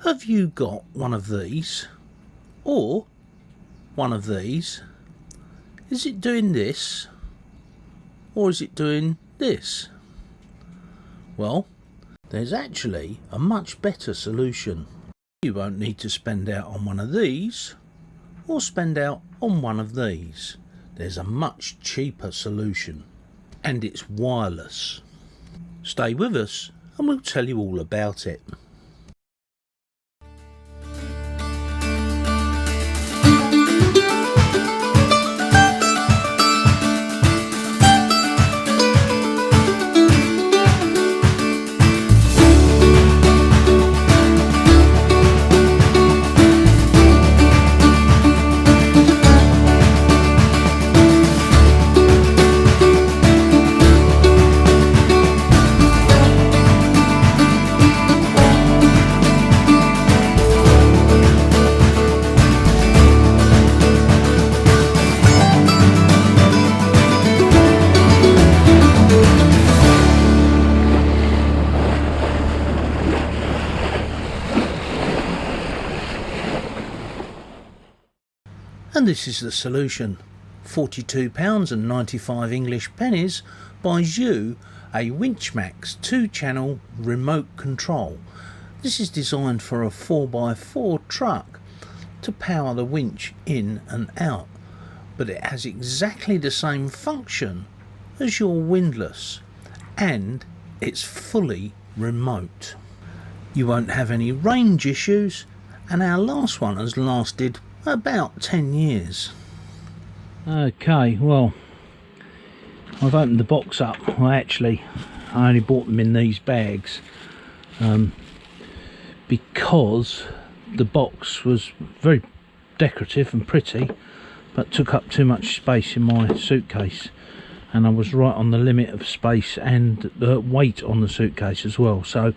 Have you got one of these or one of these? Is it doing this or is it doing this? Well, there's actually a much better solution. You won't need to spend out on one of these or spend out on one of these. There's a much cheaper solution, and it's wireless. Stay with us and we'll tell you all about it. And this is the solution. £42.95 English pennies buys you a WINCHMAX 2-channel remote control. This is designed for a 4x4 truck to power the winch in and out, but it has exactly the same function as your windlass, and it's fully remote. You won't have any range issues, and our last one has lasted about 10 years. Okay, well, I've opened the box up. Well, actually, I only bought them in these bags because the box was very decorative and pretty, but took up too much space in my suitcase, and I was right on the limit of space and weight on the suitcase as well. So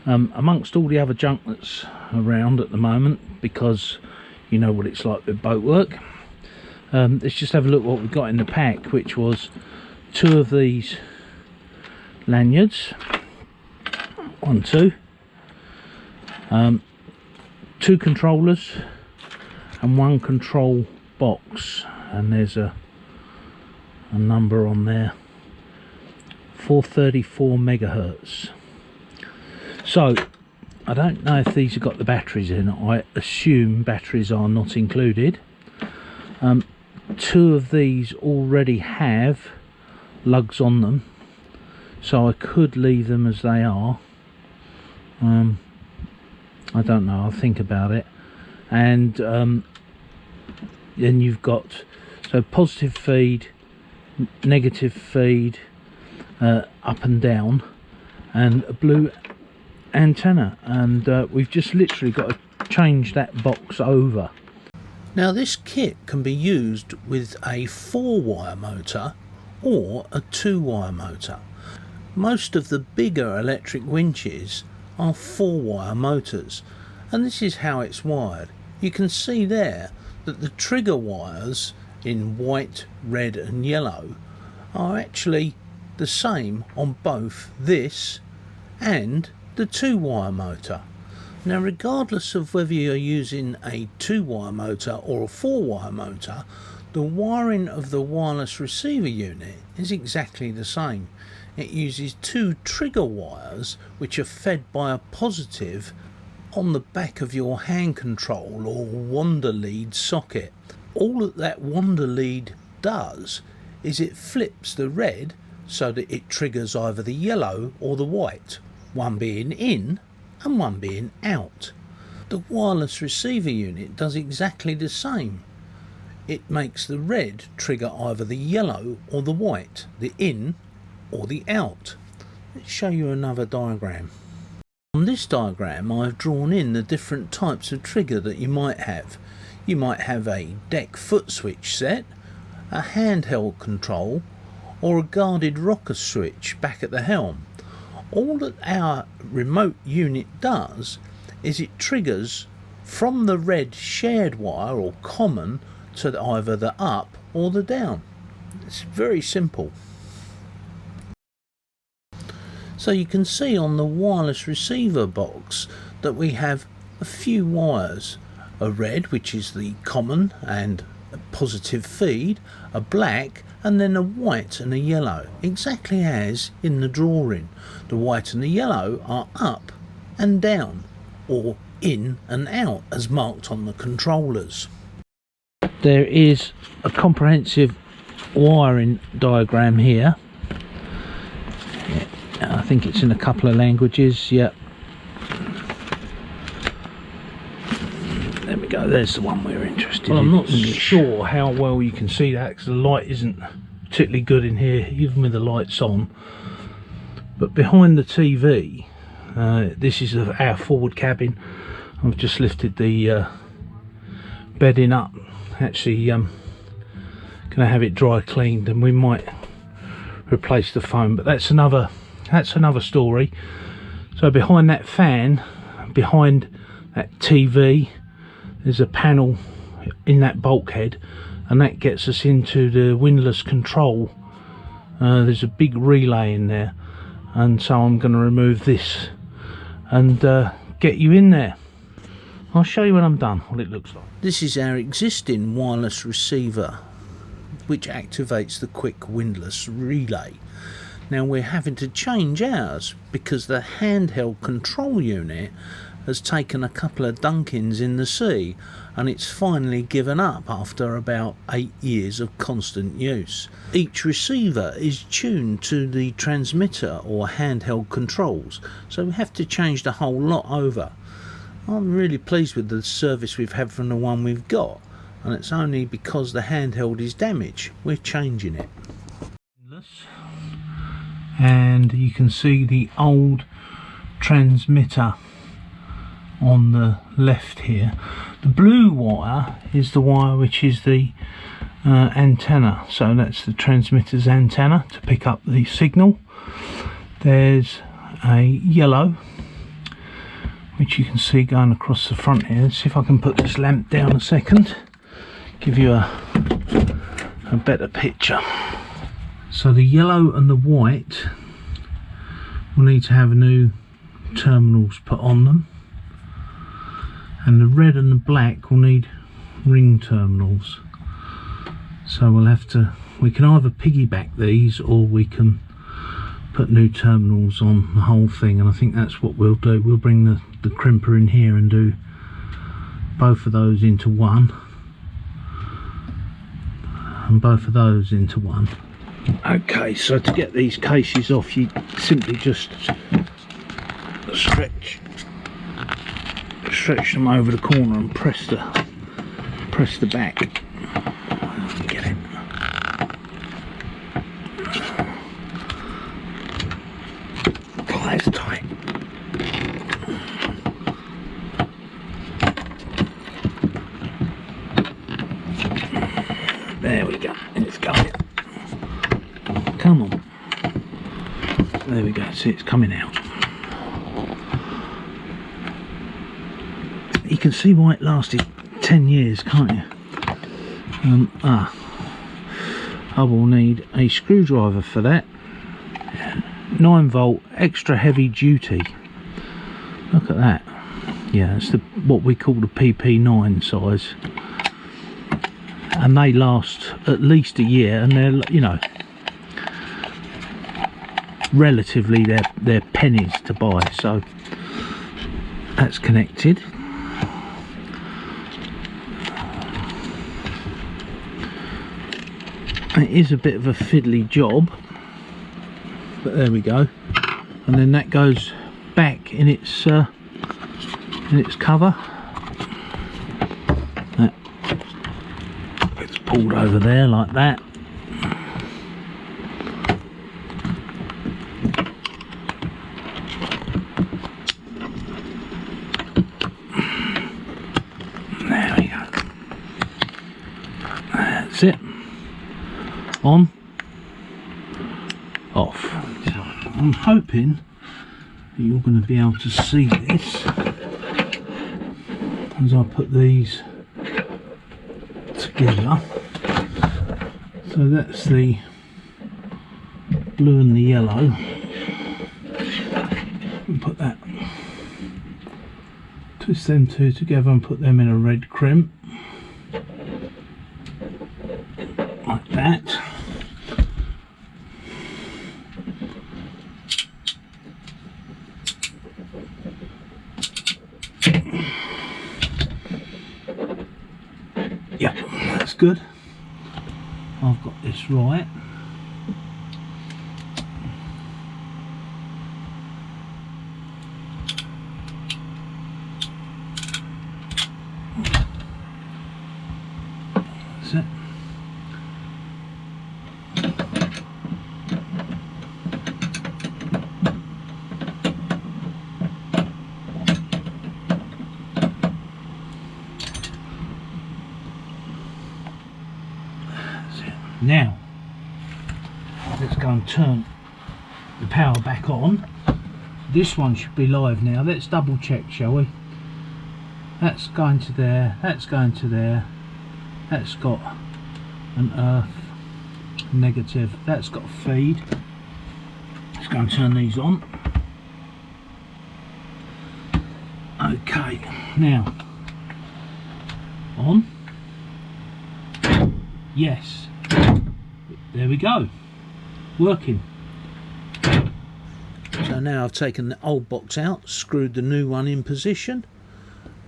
amongst all the other junk that's around at the moment, because you know what it's like with boat work, let's just have a look what we got in the pack, which was 2 of these lanyards, 2 controllers and 1 control box, and there's a number on there, 434 megahertz. So I don't know if these have got the batteries in. I assume batteries are not included. 2 of these already have lugs on them, so I could leave them as they are. I don't know, I'll think about it. And then you've got positive feed, negative feed, up and down, and a blue antenna, and we've just literally got to change that box over. Now this kit can be used with a 4-wire motor or a 2-wire motor. Most of the bigger electric winches are 4-wire motors, and this is how it's wired. You can see there that the trigger wires in white, red and yellow are actually the same on both this and the 2-wire motor. Now, regardless of whether you're using a 2-wire motor or a 4-wire motor, the wiring of the wireless receiver unit is exactly the same. It uses 2 trigger wires which are fed by a positive on the back of your hand control or wander lead socket. All that wander lead does is it flips the red so that it triggers either the yellow or the white, one being in and one being out. The wireless receiver unit does exactly the same. It makes the red trigger either the yellow or the white, the in or the out. Let's show you another diagram. On this diagram I've drawn in the different types of trigger that you might have. You might have a deck foot switch set, a handheld control, or a guarded rocker switch back at the helm. All that our remote unit does is it triggers from the red shared wire or common to either the up or the down. It's very simple. So you can see on the wireless receiver box that we have a few wires, a red, which is the common and positive feed, a black, and then a white and a yellow, exactly as in the drawing. The white and the yellow are up and down, or in and out, as marked on the controllers. There is a comprehensive wiring diagram here. I think it's in a couple of languages. Yep. There we go, there's the one we're interested in. I'm not sure how well you can see that because the light isn't particularly good in here, even with the lights on. But behind the TV, this is our forward cabin. I've just lifted the bedding up. Actually, gonna have it dry cleaned, and we might replace the foam, but that's another story. So behind that fan, behind that TV, there's a panel in that bulkhead, and that gets us into the windlass control. There's a big relay in there, and so I'm going to remove this and get you in there. I'll show you when I'm done what it looks like. This is our existing wireless receiver, which activates the quick windlass relay. Now we're having to change ours because the handheld control unit has taken a couple of dunkings in the sea, and it's finally given up after about 8 years of constant use. Each receiver is tuned to the transmitter or handheld controls, so we have to change the whole lot over. I'm really pleased with the service we've had from the one we've got, and it's only because the handheld is damaged we're changing it. And you can see the old transmitter on the left here. The blue wire is the wire which is the antenna, so that's the transmitter's antenna to pick up the signal. There's a yellow which you can see going across the front here. Let's see if I can put this lamp down a second, give you a better picture. So the yellow and the white will need to have new terminals put on them, and the red and the black will need ring terminals. So we can either piggyback these, or we can put new terminals on the whole thing, and I think that's what we'll do. We'll bring the crimper in here and do both of those into one, and both of those into one. Okay, so to get these cases off, you simply just stretch them over the corner and press the back. Get it. Oh, that's tight. There we go. It's going. Come on. There we go. See, it's coming out. You can see why it lasted 10 years, can't you? I will need a screwdriver for that. 9-volt extra heavy duty. Look at that. Yeah, it's what we call the PP9 size, and they last at least a year, and they're, you know, relatively they're pennies to buy. So that's connected. It is a bit of a fiddly job, but there we go. And then that goes back in its cover. That gets pulled over there like that. There we go. That's it. On, off. I'm hoping that you're going to be able to see this as I put these together. So that's the blue and the yellow. We'll put that Twist them two together and put them in a red crimp like that. Yeah, that's good. I've got this right. That's it. Now, let's go and turn the power back on. This one should be live now. Let's double check, shall we? That's going to there, that's going to there. That's got an earth negative. That's got a feed. Let's go and turn these on. Okay, now, on. Yes. There we go, working. So now I've taken the old box out, screwed the new one in position,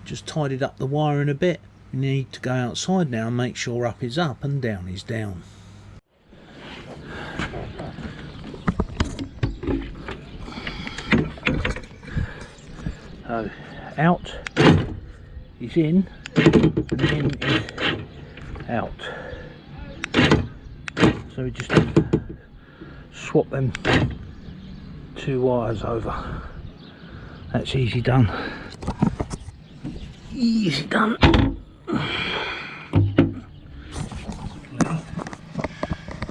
just tidied up the wiring a bit. We need to go outside now and make sure up is up and down is down. So out is in and in is out. So we just swap them two wires over. That's easy done. Easy done.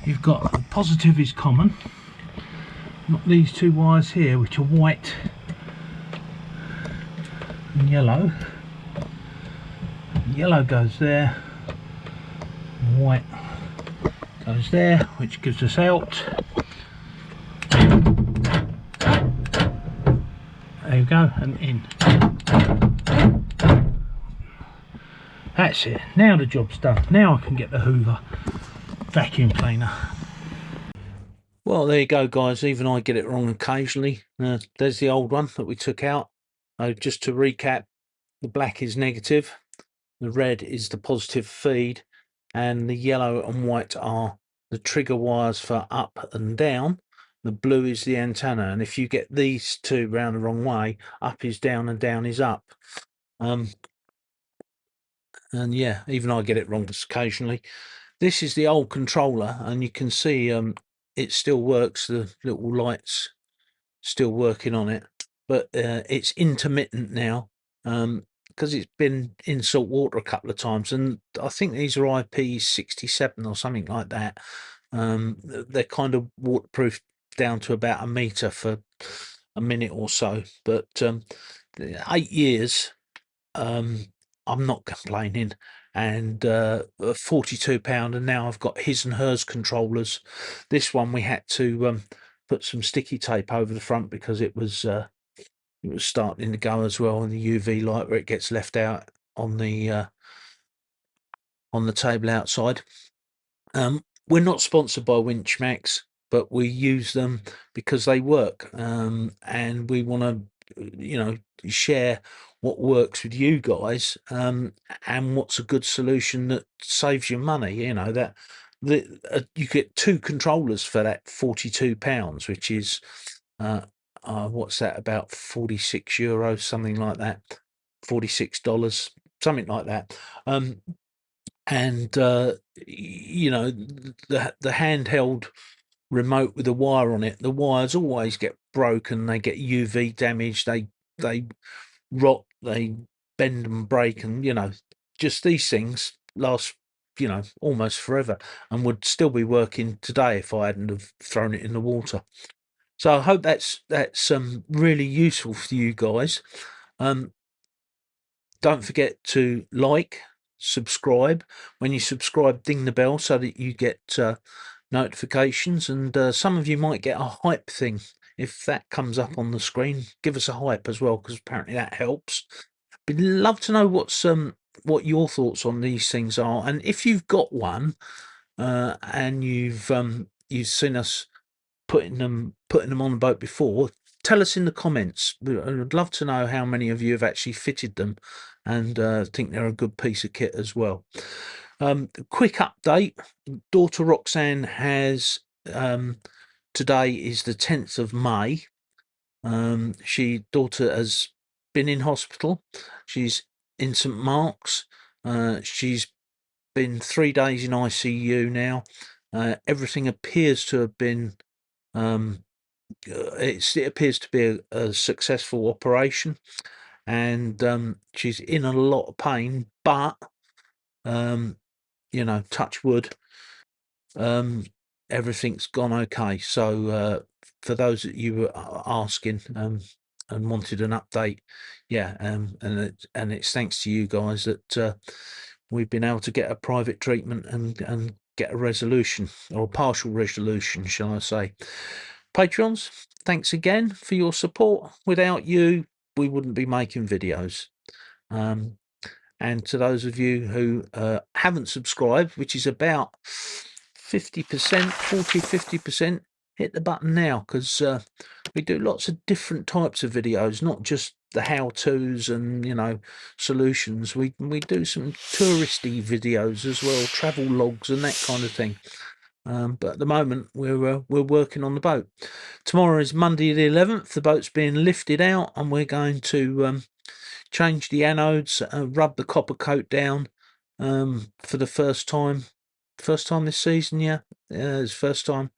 You've got the positive is common, not these two wires here which are white and yellow. Yellow goes there, white goes there, which gives us out. There you go, and in. That's it. Now the job's done. Now I can get the Hoover vacuum cleaner. Well, there you go, guys. Even I get it wrong occasionally. There's the old one that we took out. Just to recap, the black is negative, the red is the positive feed, and the yellow and white are the trigger wires for up and down. The blue is the antenna, and if you get these two round the wrong way, up is down and down is up. And yeah, even I get it wrong occasionally. This is the old controller, and you can see it still works. The little lights still working on it, but it's intermittent now because it's been in salt water a couple of times, and I think these are IP67 or something like that. They're kind of waterproof down to about a meter for a minute or so, but 8 years, I'm not complaining. And £42, and now I've got his and hers controllers. This one we had to put some sticky tape over the front because it was starting to go as well, and the UV light where it gets left out on the table outside. We're not sponsored by WINCHMAX, but we use them because they work, and we want to share what works with you guys, and what's a good solution that saves you money. That you get two controllers for that £42, which is what's that, about €46, something like that, $46, something like that. And the handheld remote with a wire on it, the wires always get broken, they get UV damage, they rot, they bend and break, and just these things last almost forever, and would still be working today if I hadn't have thrown it in the water. So I hope that's really useful for you guys. Don't forget to like, subscribe. When you subscribe, ding the bell so that you get notifications, and some of you might get a hype thing. If that comes up on the screen, give us a hype as well, because apparently that helps. But love to know what your thoughts on these things are, and if you've got one and you've seen us putting them on the boat before, tell us in the comments. I'd love to know how many of you have actually fitted them and think they're a good piece of kit as well. Quick update: daughter Roxanne has today is the 10th of May. Daughter has been in hospital. She's in St Mark's. She's been 3 days in ICU now. Everything appears to have been it appears to be a successful operation, and she's in a lot of pain, but touch wood, everything's gone okay. So for those that you were asking and wanted an update, yeah, and it's thanks to you guys that we've been able to get a private treatment and get a resolution, or a partial resolution, shall I say. Patreons, thanks again for your support. Without you, we wouldn't be making videos. And to those of you who haven't subscribed, which is about 50%, 40-50%, hit the button now, because we do lots of different types of videos, not just the how-tos and solutions. We do some touristy videos as well, travel logs and that kind of thing. But at the moment we're working on the boat. Tomorrow is Monday the 11th. The boat's being lifted out, and we're going to change the anodes, rub the copper coat down for the first time this season. Yeah, it's first time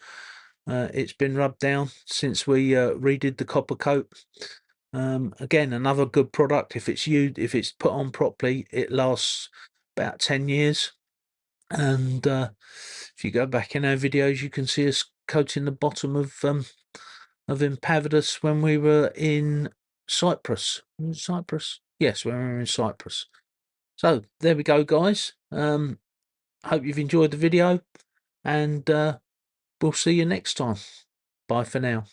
it's been rubbed down since we redid the copper coat. Again, another good product. If it's put on properly, it lasts about 10 years. And if you go back in our videos, you can see us coating the bottom of Impavidus when we were in Cyprus. Yes, when we were in Cyprus. So there we go, guys. Hope you've enjoyed the video, and we'll see you next time. Bye for now.